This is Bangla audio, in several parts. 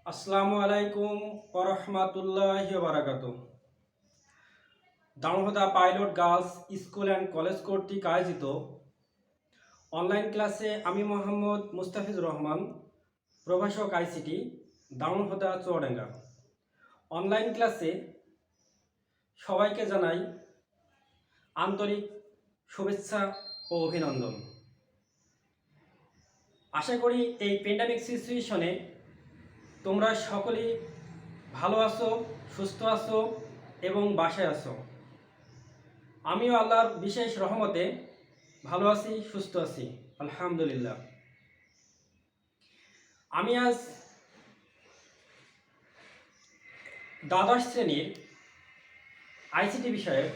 আসসালামু আলাইকুম ওরহমাতুল্লাহি বারাকাতুহু। Damohda pilot girls school and college কর্তৃক আয়োজিত অনলাইন ক্লাসে আমি মোহাম্মদ মুস্তাফিজুর রহমান, প্রভাষক আইসিটি, দামোহদা চুয়াডাঙ্গা। অনলাইন ক্লাসে সবাইকে জানাই আন্তরিক শুভেচ্ছা ও অভিনন্দন। আশা করি এই প্যান্ডামিক সিচুয়েশনে তোমরা সকলেই ভালো আছো, সুস্থ আছো এবং বাসায় আছো। আমিও আল্লাহর বিশেষ রহমতে ভালো আছি, সুস্থ আছি, আলহামদুলিল্লাহ। আমি আজ দ্বাদশ শ্রেণীর আইসিটি বিষয়ের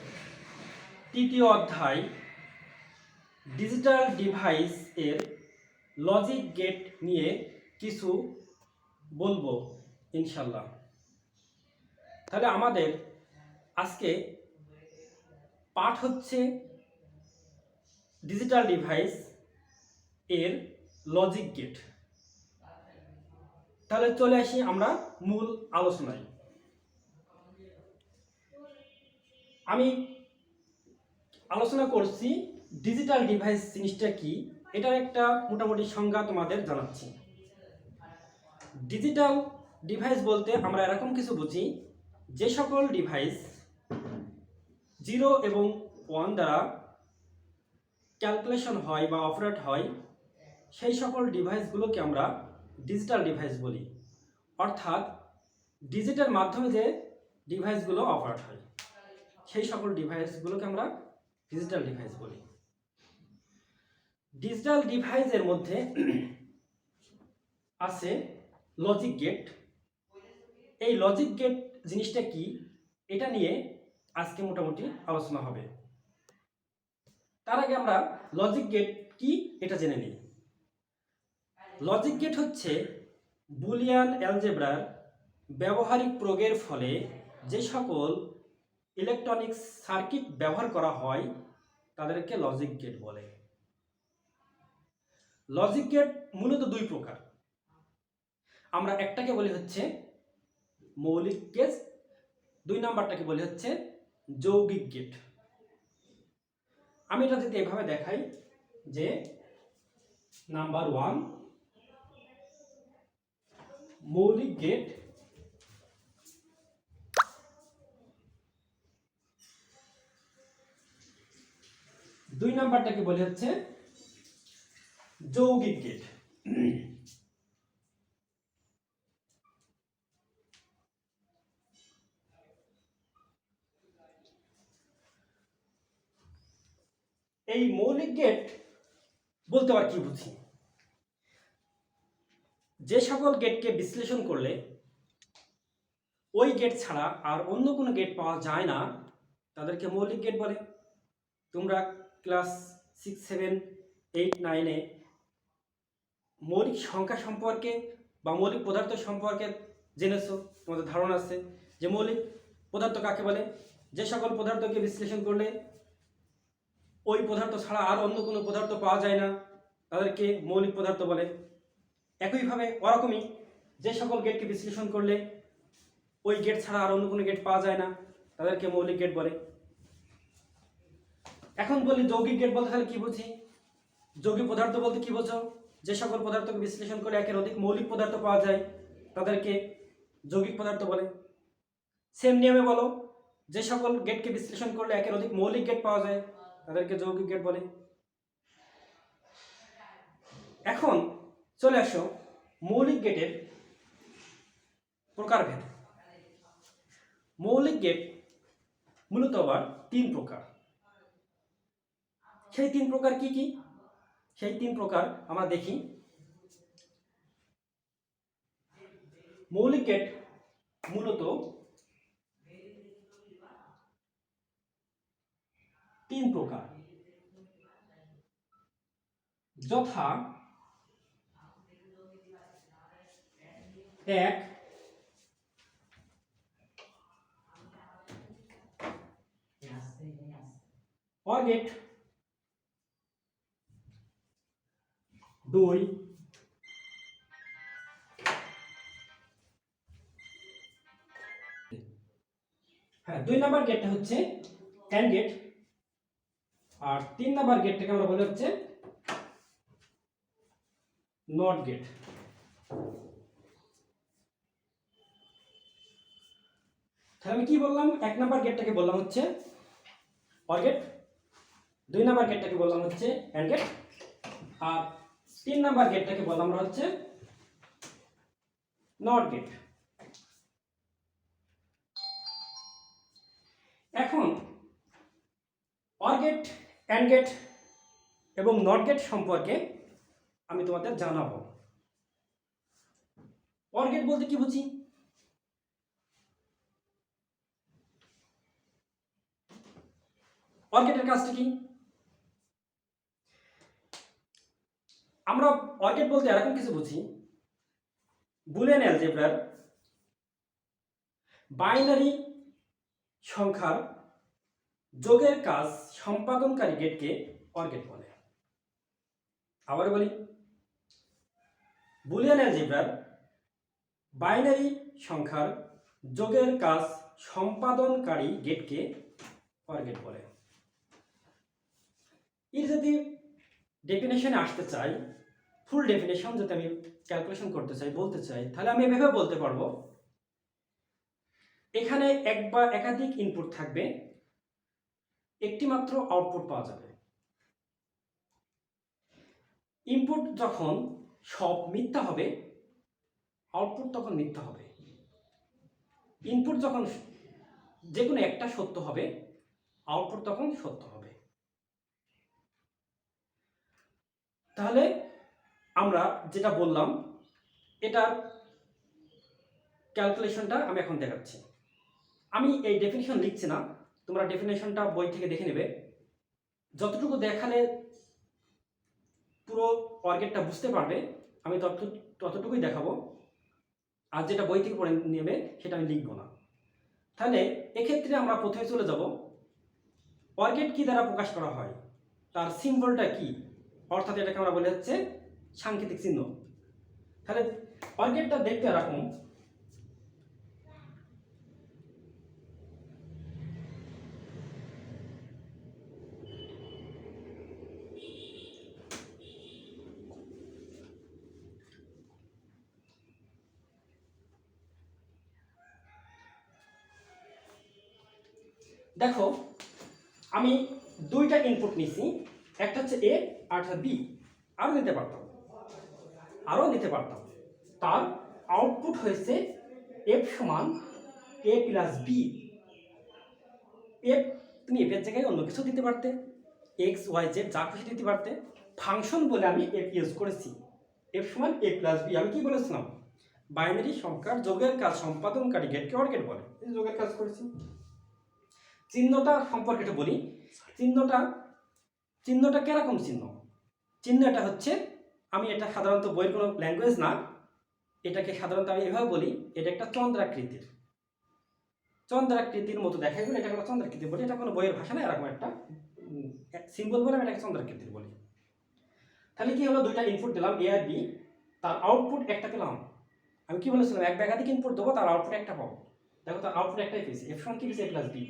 তৃতীয় অধ্যায় ডিজিটাল ডিভাইস এর লজিক গেট নিয়ে কিছু বলবো ইনশাল্লাহ। তাহলে আমাদের আজকে পাঠ হচ্ছে ডিজিটাল ডিভাইস এর লজিক গেট। তাহলে চলে আসি আমরা মূল আলোচনায়। আমি আলোচনা করছি ডিজিটাল ডিভাইস জিনিসটা কি, এটার একটা মোটামুটি সংজ্ঞা তোমাদের জানাচ্ছি। ডিজিটাল ডিভাইস বলতে আমরা এরকম কিছু বুঝি, যে সকল ডিভাইস 0 এবং 1 দ্বারা ক্যালকুলেশন হয় বা অপারেট হয়, সেই সকল ডিভাইসগুলোকে আমরা ডিজিটাল ডিভাইস বলি। অর্থাৎ ডিজিটাল মাধ্যমে যে ডিভাইসগুলো অপারেট হয়, সেই সকল ডিভাইসগুলোকে আমরা ডিজিটাল ডিভাইস বলি। ডিজিটাল ডিভাইসের মধ্যে আছে লজিক গেট। এই লজিক গেট জিনিসটা কি, এটা নিয়ে আজকে মোটামুটি আলোচনা হবে। তার আগে আমরা লজিক গেট কি এটা জেনে নিই। লজিক গেট হচ্ছে বুলিয়ান অ্যালজেব্রার ব্যবহারিক প্রয়োগের ফলে যে সকল ইলেকট্রনিক সার্কিট ব্যবহার করা হয় তাদেরকে লজিক গেট বলে। লজিক গেট মূলত দুই প্রকার। আমরা একটাকে বলি হচ্ছে মৌলিক গেট, 2 নাম্বারটাকে বলি হচ্ছে যৌগিক গেট। আমি এটা যদি এভাবে দেখাই যে নাম্বার 1 মৌলিক গেট, 2 নাম্বারটাকে বলি হচ্ছে যৌগিক গেট। এই মৌলিক গেট বলতে আবার কি বুঝি? যে সকল গেটকে বিশ্লেষণ করলে ওই গেট ছাড়া আর অন্য কোনো গেট পাওয়া যায় না তাদেরকে মৌলিক গেট বলে। তোমরা ক্লাস 6, 7, 8, 9-এ মৌলিক সংখ্যা সম্পর্কে বা মৌলিক পদার্থ সম্পর্কে জেনেছো, তোমাদের ধারণা আছে যে মৌলিক পদার্থ কাকে বলে। যে সকল পদার্থকে বিশ্লেষণ করলে ওই পদার্থ ছাড়া আর অন্য কোনো পদার্থ পাওয়া যায় না তাদেরকে মৌলিক পদার্থ বলে। একইভাবে ওরকমই যে সকল গেটকে বিশ্লেষণ করলে ওই গেট ছাড়া আর অন্য কোনো গেট পাওয়া যায় না তাদেরকে মৌলিক গেট বলে। এখন বলি যৌগিক গেট বলতে তাহলে কি বুঝি? যৌগিক পদার্থ বলতে কি বোঝো? যে সকল পদার্থকে বিশ্লেষণ করে একের অধিক মৌলিক পদার্থ পাওয়া যায় তাদেরকে যৌগিক পদার্থ বলে। সেম নিয়মে বলো, যে সকল গেটকে বিশ্লেষণ করলে একের অধিক মৌলিক গেট পাওয়া যায় তাদেরকে যৌগিক গেট বলে। এখন চলে আসো মৌলিক গেটের প্রকারভেদ। মৌলিক গেট মূলত আবার 3 প্রকার। সেই 3 প্রকার কি কি? সেই 3 প্রকার আমরা দেখি। মৌলিক গেট মূলত 3 প্রকার, যথা 1 OR গেট, 2 2 নাম্বার গেটটা হচ্ছে অ্যান্ড গেট, আর 3 নাম্বার গেটটাকে আমরা বলি হচ্ছে নট গেট। তাহলে আমি কি বললাম, 1 নাম্বার গেটটাকে বললাম হচ্ছে অর গেট, 2 নাম্বার গেটটাকে বললাম হচ্ছে অ্যান্ড গেট, আর 3 নাম্বার গেটটাকে বললাম আমরা হচ্ছে নট গেট। এখন অর গেট, অ্যান্ড গেট এবং নট গেট সম্পর্কে আমি তোমাদের জানাবো। অর গেট বলতে কি বুঝি? অর গেটের কাজটা কি? আমরা অর গেট বলতে এরকম কিছু বুঝি, বুলিয়ান অ্যালজেব্রার বাইনারি সংখ্যার যোগের কাজ সম্পাদনকারী গেটকে অর গেট বলে। আবার বলি, বুলিয়ান অ্যালজেব্রার বাইনারি সংখ্যার যোগের কাজ সম্পাদনকারী গেটকে অর গেট বলে। এর যদি ডেফিনেশনে আসতে চাই, ফুল ডেফিনেশন যদি আমি ক্যালকুলেশন করতে চাই, বলতে চাই, তাহলে আমি এভাবে বলতে পারবো, এখানে এক বা একাধিক ইনপুট থাকবে, একটি মাত্র আউটপুট পাওয়া যাবে। ইনপুট যখন সব মিথ্যা হবে, আউটপুট তখন মিথ্যা হবে। ইনপুট যখন যে কোনো একটা সত্য হবে, আউটপুট তখন সত্য হবে। তাহলে আমরা যেটা বললাম, এটার ক্যালকুলেশনটা আমি এখন দেখাচ্ছি। আমি এই ডেফিনেশন লিখছি না, তোমরা ডেফিনেশনটা বই থেকে দেখে নেবে। যতটুকু দেখালে পুরো অর গেটটা বুঝতে পারবে, আমি ততটুকুই দেখাবো, আর যেটা বই থেকে পড়ে নেবে সেটা আমি লিখবো না। তাহলে এক্ষেত্রে আমরা প্রথমে চলে যাব, অর গেট কি দ্বারা প্রকাশ করা হয়, তার সিম্বলটা কি, অর্থাৎ এটাকে আমরা বলে হচ্ছে সাংকেতিক চিহ্ন। তাহলে অর গেটটা দেখতে এরকম, দেখো আমি দুইটা ইনপুট নিছি, একটা হচ্ছে এ আর একটা বি, আরও নিতে পারতাম, তার আউটপুট হয়েছে এফ সমান এ প্লাস বি। এফ তুমি এফের জায়গায় অন্য কিছু দিতে পারতে, এক্স ওয়াই জেড যা খুশি দিতে পারতে, ফাংশন বলে আমি এফ ইউজ করেছি। এফ সমান এ প্লাস বি, আমি কি বলেছিলাম, বাইনারি সংখ্যার যোগের কাজ সম্পাদনকারী গেটকে অর গেট বলে, যোগের কাজ করেছি। চিহ্নটা সম্পর্কে একটু বলি, চিহ্নটা কিরকম চিহ্ন? চিহ্নটা হচ্ছে, আমি এটা সাধারণত বইয়ের কোনো ল্যাঙ্গুয়েজ না, এটাকে সাধারণত আমি এভাবে বলি, এটা একটা চন্দ্রাকৃতির মতো দেখাই বলে এটা কোনো চন্দ্রাকৃতি বলি, এটা কোনো বইয়ের ভাষা না, এরকম একটা সিম্বল বলে আমি এটাকে চন্দ্রাকৃতির বলি। তাহলে কি হলো, দুইটা ইনপুট দিলাম এ আর বি, তার আউটপুট একটা পেলাম। আমি কি বলেছিলাম, এক বা একাধিক ইনপুট দেবো, তার আউটপুট একটা পাবো। দেখো তার আউটপুট একটাই পেয়েছি, এফ সমান কি পেয়েছি, এ প্লাস বি।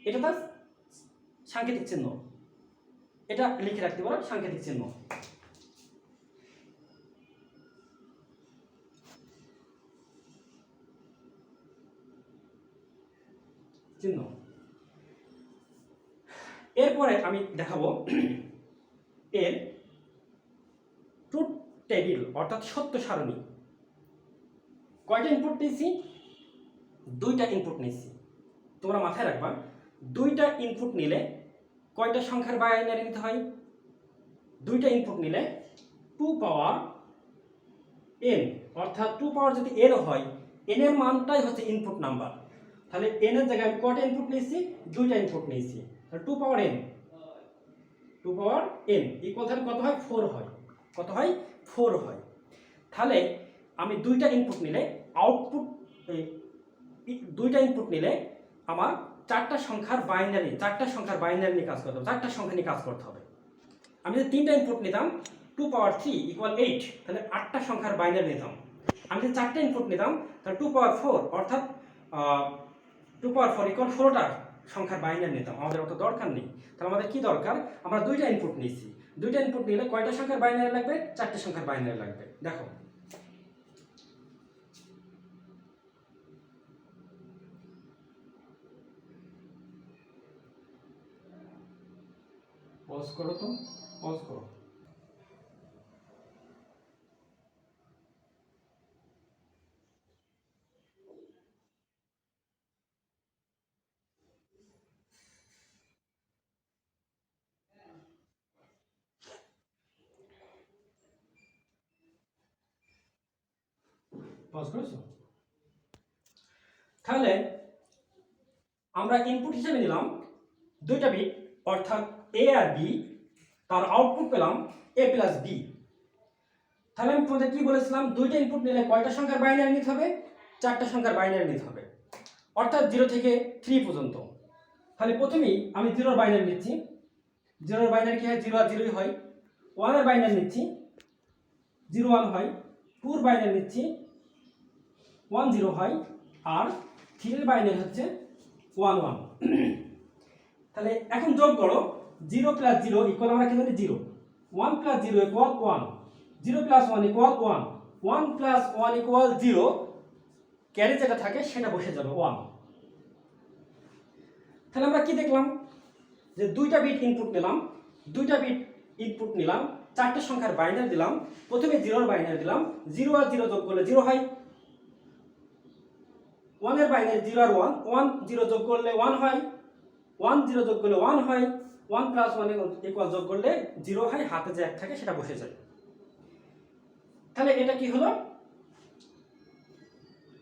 এটা তার সাংকেতিক চিহ্ন, এটা লিখে রাখতে পারো, সাংকেতিক চিহ্ন। এরপরে আমি দেখাবো এর ট্রুথ টেবিল, অর্থাৎ সত্য সারণী। কয়টা ইনপুট নিয়েছি, দুইটা ইনপুট নিয়েছি। তোমরা মাথায় রাখবা, দুইটা ইনপুট নিলে কয়টা সংখ্যার বাইনারি নিতে হয়, দুইটা ইনপুট নিলে 2 পাওয়ার n, অর্থাৎ 2 পাওয়ার যদি n হয়, n এর মানটাই হচ্ছে ইনপুট নাম্বার। তাহলে n এর জায়গায় আমি কয়টা ইনপুট নিয়েছি, দুইটা ইনপুট নিয়েছি, তাহলে 2 পাওয়ার n ইকুয়াল তাহলে কত হয়, 4 হয়। কত হয়, 4 হয়। তাহলে আমি দুইটা ইনপুট নিলে আউটপুট, দুইটা ইনপুট নিলে আমার চারটা সংখ্যার বাইনারি নিয়ে কাজ করতে হবে, চারটা সংখ্যা নিয়ে কাজ করতে হবে। আমি যদি তিনটা ইনপুট নিতাম, 2 পাওয়ার 3 ইকুয়াল 8, তাহলে 8টা সংখ্যার বাইনারি নিতাম। আমি যদি চারটা ইনপুট নিতাম, তাহলে 2 পাওয়ার 4 অর্থাৎ 2^4 = 16টা সংখ্যার বাইনারি নিতাম, আমাদের অত দরকার নেই। তাহলে আমাদের কি দরকার, আমরা দুইটা ইনপুট নিয়েছি, দুইটা ইনপুট নিলে কয়টা সংখ্যার বাইনারি লাগবে, 4টে সংখ্যার বাইনারি লাগবে। দেখো পজ করো তো, পজ করো। পজ করেছো? তাহলে আমরা ইনপুট হিসেবে নিলাম দুইটা বিট, অর্থাৎ এ আর বি, তার আউটপুট পেলাম এ প্লাস বি। তাহলে আমি তোমাদের কি বলেছিলাম, দুইটা ইনপুট নিলে কয়টা সংখ্যার বাইনারি নিতে হবে, 4টা সংখ্যার বাইনারি নিতে হবে, অর্থাৎ 0 থেকে 3 পর্যন্ত। তাহলে প্রথমেই আমি 0-র বাইনারি নিচ্ছি, 0-র বাইনারি কি হয়, 0 আর 0ই হয়। 1-এর বাইনারি নিচ্ছি, 0-1 হয়। 2-র বাইনারি নিচ্ছি, 1-0 হয়। আর 3-এর বাইনারি হচ্ছে 1-1। তাহলে এখন যোগ করো, 0 + 0 = আমরা কি জানি 0, 1 + 0 = 1, 0 + 1 = 1, 1 + 1 = 0, ক্যারি যেটা থাকে সেটা বসে যাবে 1। তাহলে আমরা কি দেখলাম, যে দুইটা বিট ইনপুট নিলাম, দুইটা বিট ইনপুট নিলাম, 4টে সংখ্যার বাইনারি দিলাম। প্রথমে 0-র বাইনারি দিলাম, 0 আর 0 যোগ করলে 0 হয়। 1-এর বাইনারি 0 আর 1, 1 0 যোগ করলে 1 হয়, 1 0 যোগ করলে 1 হয়, 1 + 1 = যোগ করলে 0 হয়, হাতে যে 1 থাকে সেটা বসে যায়। তাহলে এটা কি হলো,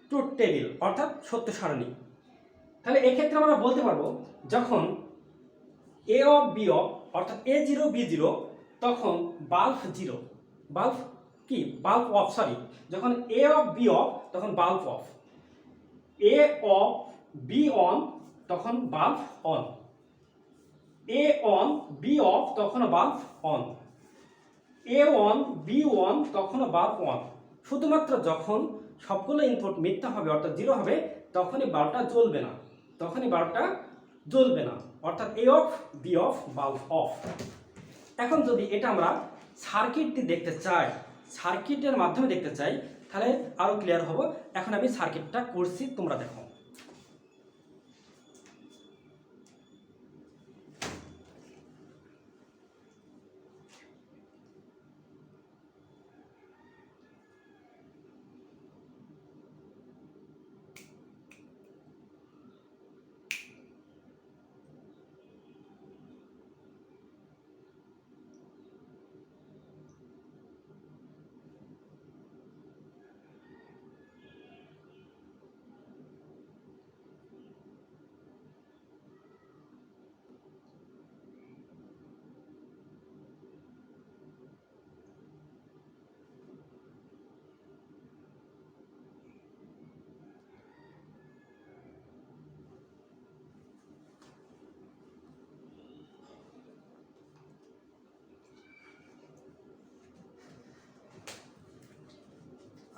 ট্রুথ টেবিল অর্থাৎ সত্য সারণী। তাহলে এক্ষেত্রে আমরা বলতে পারবো, যখন এ অফ বি অফ অর্থাৎ A0 B0, তখন বাল্ব 0, বাল্ব কি, বাল্ব অফ, সরি, যখন এ অফ বি অফ তখন bulb off, A off B on তখন bulb on, A on B off তখন bulb on, A on B on তখন বাল্ব অন। শুধুমাত্র যখন সবগুলো ইনপুট মিথ্যা হবে অর্থাৎ 0 হবে, তখনই বাল্বটা জ্বলবে না, তখনই বাল্বটা জ্বলবে না, অর্থাৎ A off B off bulb off. এখন যদি এটা আমরা সার্কিটটি দেখতে চাই, সার্কিটের মাধ্যমে দেখতে চাই, তাহলে আরো ক্লিয়ার হবো। এখন আমি সার্কিটটা করছি, তোমরা দেখো।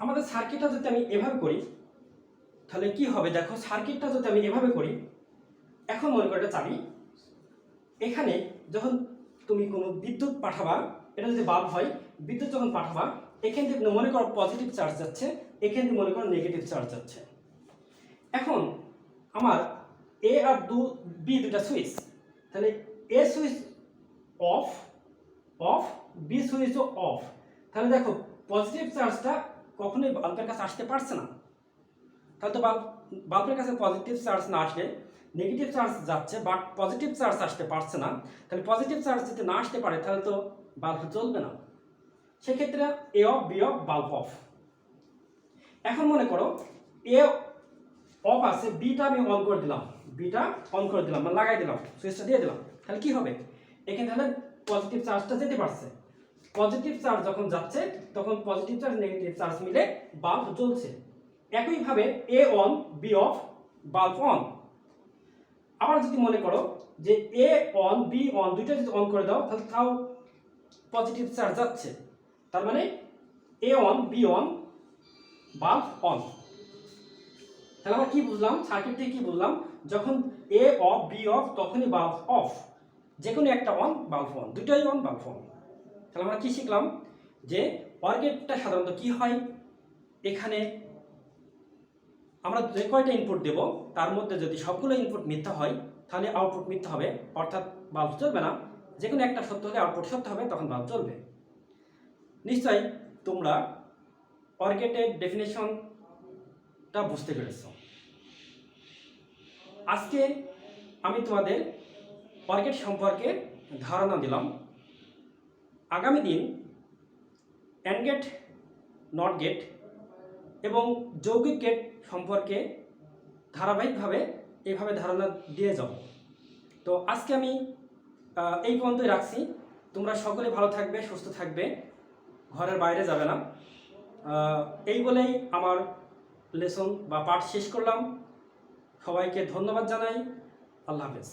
আমাদের সার্কিটটা যদি আমি এভাবে করি তাহলে কি হবে, দেখো সার্কিটটা যদি আমি এভাবে করি, এখন মনে করো এটা চাবি, এখানে যখন তুমি কোনো বিদ্যুৎ পাঠাবা, এটা যদি বাল্ব হয়, বিদ্যুৎ যখন পাঠাবা, এখান থেকে মনে করো পজিটিভ চার্জ যাচ্ছে, এখান থেকে মনে করো নেগেটিভ চার্জ যাচ্ছে। এখন আমার এ আর বি দুটা সুইচ, তাহলে A switch off off, B switch off. তাহলে দেখো পজিটিভ চার্জটা কখনোই বাল্বের কাছে আসতে পারছে না, তাহলে তো বাল্বের কাছে পজিটিভ চার্জ না আসলে নেগেটিভ চার্জ যাচ্ছে, বাট পজিটিভ চার্জ আসতে পারছে না। তাহলে পজিটিভ চার্জ যদি না আসতে পারে তাহলে তো বাল্ব জ্বলবে না, সেক্ষেত্রে A off B off bulb off. এখন মনে করো এ অফ আছে, বিটা আমি অন করে দিলাম, বিটা অন করে দিলাম মানে লাগাই দিলাম, সুইচটা দিয়ে দিলাম, তাহলে কি হবে, এখানে তাহলে পজিটিভ চার্জটা যেতে পারছে। পজিটিভ চার্জ যখন যাচ্ছে তখন পজিটিভ চার্জ নেগেটিভ চার্জ মিলে বাল্ব জ্বলছে। একইভাবে A on B off bulb on. আবার যদি মনে করো যে এ অন বি অন দুইটা যদি অন করে দাও তাহলে তাও পজিটিভ চার্জ যাচ্ছে, তার মানে A on B on bulb on. তাহলে আমরা কি বুঝলাম, সার্কিট থেকে কি বুঝলাম, যখন এ অফ বি অফ তখনই বাল্ব অফ, যে কোনো একটা অন বাল্ব অন, দুটোই অন বাল্ব অন। তাহলে আমরা কি শিখলাম যে অর গেটটা সাধারণত কি হয়, এখানে আমরা যে কয়টা ইনপুট দেব তার মধ্যে যদি সবগুলো ইনপুট মিথ্যা হয় তাহলে আউটপুট মিথ্যা হবে, অর্থাৎ বাল্ব চলবে না। যে কোনো একটা সত্য হলে আউটপুট সত্য হবে, তখন বাল্ব চলবে। নিশ্চয়ই তোমরা অর গেটের ডেফিনেশনটা বুঝতে পেরেছ। আজকে আমি তোমাদের অর গেট সম্পর্কে ধারণা দিলাম। আগামী দিন অ্যান্ড গেট, নট গেট এবং যৌগিক গেট সম্পর্কে ধারাবাহিকভাবে এইভাবে ধারণা দিয়ে যাব। তো আজকে আমি এই পর্যন্তই রাখছি। তোমরা সকলে ভালো থাকবে, সুস্থ থাকবে, ঘরের বাইরে যাবে না। এই বলেই আমার লেসন বা পাঠ শেষ করলাম। সবাইকে ধন্যবাদ জানাই। আল্লাহ হাফেজ।